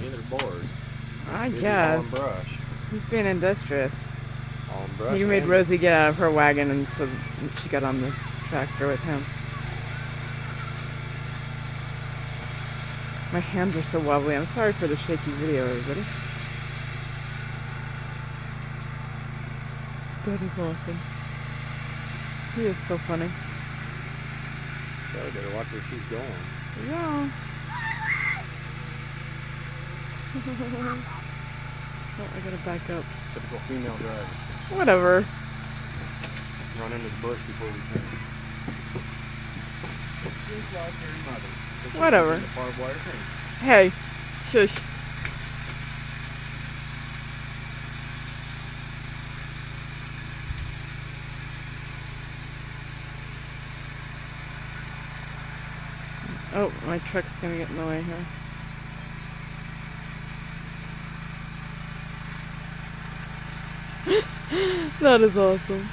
either bored. I Busy guess. hauling brush. He's being industrious. Hauling brush. He made and- Rosie get out of her wagon, and so she got on the tractor with him. My hands are so wobbly. I'm sorry for the shaky video, everybody. That is awesome. He is so funny. So I better watch where she's going. Yeah. Oh, I gotta back up. Typical female driver. Whatever. Run into the bush before we turn. Just like her mother. Whatever. The barbed wire thing. Hey, shush. Oh, my truck's gonna get in the way here. That is awesome.